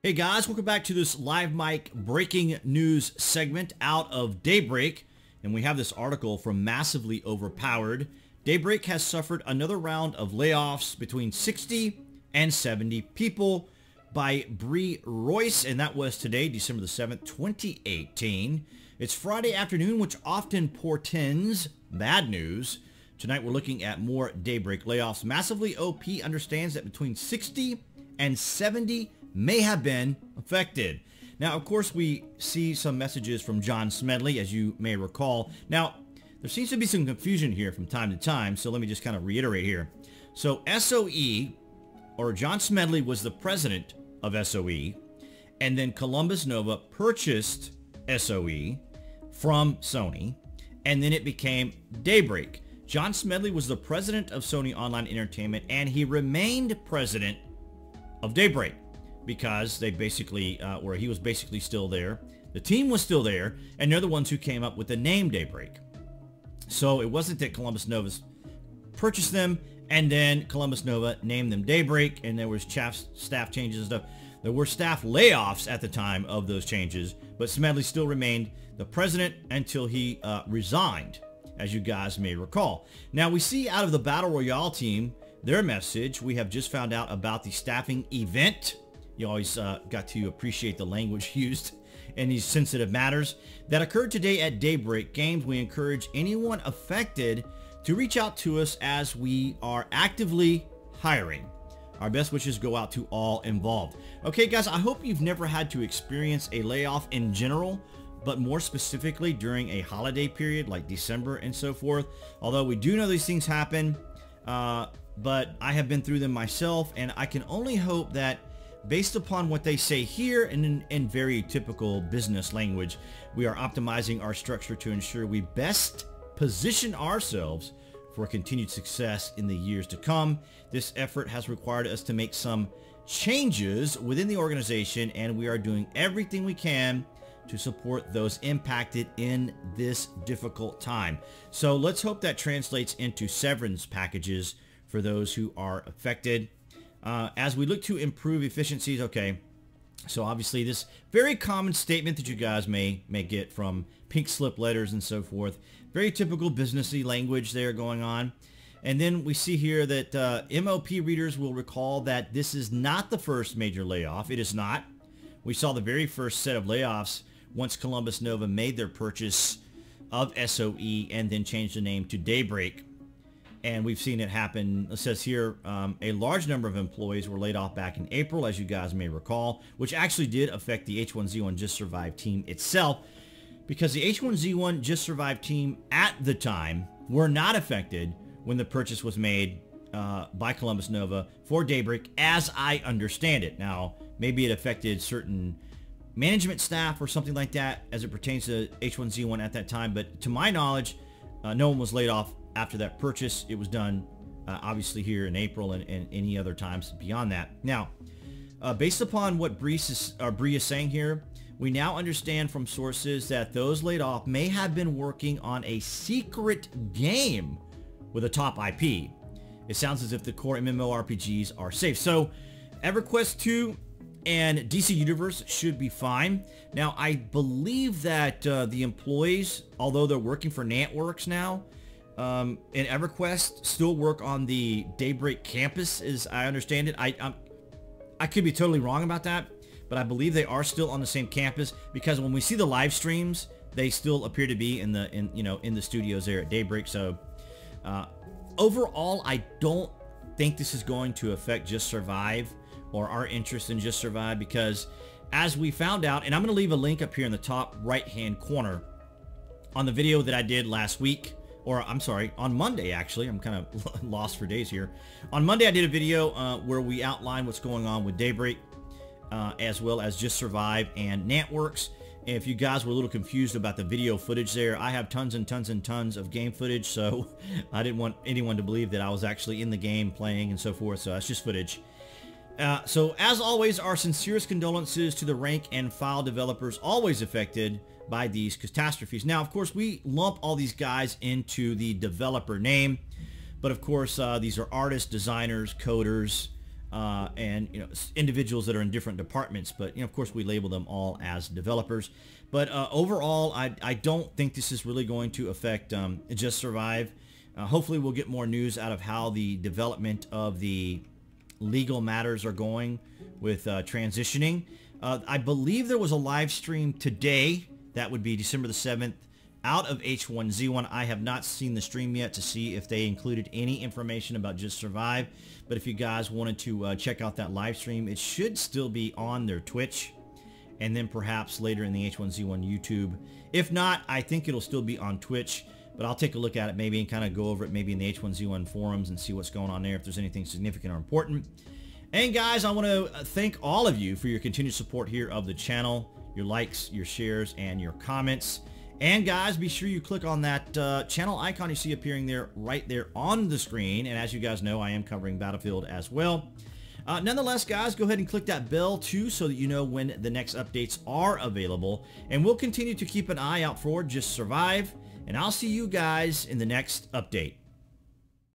Hey guys, welcome back to this live mic breaking news segment out of Daybreak. And we have this article from Massively Overpowered. Daybreak has suffered another round of layoffs between 60 and 70 people by Bree Royce. And that was today, December the 7th, 2018. It's Friday afternoon, which often portends bad news. Tonight we're looking at more Daybreak layoffs. Massively OP understands that between 60 and 70 may have been affected. Now, of course, we see some messages from John Smedley, as you may recall. Now, there seems to be some confusion here from time to time, so let me just kind of reiterate here. So SOE, or John Smedley, was the president of SOE, and then Columbus Nova purchased SOE from Sony, and then it became Daybreak. John Smedley was the president of Sony Online Entertainment, and he remained president of Daybreak, because they basically, where he was basically still there. The team was still there, and they're the ones who came up with the name Daybreak. So it wasn't that Columbus Nova purchased them, and then Columbus Nova named them Daybreak, and there was staff changes and stuff. There were staff layoffs at the time of those changes, but Smedley still remained the president until he resigned, as you guys may recall. Now, we see out of the Battle Royale team, their message, we have just found out about the staffing event. You always got to appreciate the language used in these sensitive matters that occurred today at Daybreak Games. We encourage anyone affected to reach out to us as we are actively hiring. Our best wishes go out to all involved. Okay, guys, I hope you've never had to experience a layoff in general, but more specifically during a holiday period like December and so forth. Although we do know these things happen, but I have been through them myself, and I can only hope that based upon what they say here and in very typical business language, we are optimizing our structure to ensure we best position ourselves for continued success in the years to come. This effort has required us to make some changes within the organization, and we are doing everything we can to support those impacted in this difficult time. So let's hope that translates into severance packages for those who are affected. As we look to improve efficiencies, okay, so obviously this very common statement that you guys may get from pink slip letters and so forth, very typical businessy language there going on. And then we see here that MOP readers will recall that this is not the first major layoff. It is not. We saw the very first set of layoffs once Columbus Nova made their purchase of SOE and then changed the name to Daybreak. And we've seen it happen. It says here, a large number of employees were laid off back in April, as you guys may recall, which actually did affect the H1Z1 Just Survive team itself, because the H1Z1 Just Survive team at the time were not affected when the purchase was made by Columbus Nova for Daybreak, as I understand it. Now, maybe it affected certain management staff or something like that as it pertains to H1Z1 at that time, but to my knowledge, no one was laid off after that purchase. It was done obviously here in April and any other times beyond that. Now, based upon what Bree is saying here, we now understand from sources that those laid off may have been working on a secret game with a top IP. It sounds as if the core MMORPGs are safe. So EverQuest 2 and DC Universe should be fine. Now, I believe that the employees, although they're working for Nantworks now, and EverQuest still work on the Daybreak campus, as I understand it. I could be totally wrong about that, but I believe they are still on the same campus, because when we see the live streams, they still appear to be in the studios there at Daybreak. So overall, I don't think this is going to affect Just Survive or our interest in Just Survive, because as we found out, and I'm going to leave a link up here in the top right hand corner on the video that I did last week, or I'm sorry, on Monday actually. I'm kind of lost for days here. On Monday I did a video where we outlined what's going on with Daybreak, as well as Just Survive and Nantworks. And if you guys were a little confused about the video footage there, I have tons and tons and tons of game footage, so I didn't want anyone to believe that I was actually in the game playing and so forth, so that's just footage. So as always, our sincerest condolences to the rank and file developers always affected by these catastrophes. Now, of course, we lump all these guys into the developer name, but of course, these are artists, designers, coders, and individuals that are in different departments, but of course we label them all as developers. But overall, I don't think this is really going to affect Just Survive. Hopefully we'll get more news out of how the development of the legal matters are going with transitioning. I believe there was a live stream today, that would be December the 7th, out of H1Z1. I have not seen the stream yet to see if they included any information about Just Survive, but if you guys wanted to check out that live stream, it should still be on their Twitch, and then perhaps later in the H1Z1 YouTube. If not, I think it'll still be on Twitch, but I'll take a look at it maybe and kind of go over it maybe in the H1Z1 forums and see what's going on there, if there's anything significant or important. And guys, I want to thank all of you for your continued support here of the channel, your likes, your shares, and your comments. And guys, be sure you click on that channel icon you see appearing there, right there on the screen. And as you guys know, I am covering Battlefield as well. Nonetheless, guys, go ahead and click that bell too so that you know when the next updates are available. And we'll continue to keep an eye out for Just Survive. And I'll see you guys in the next update.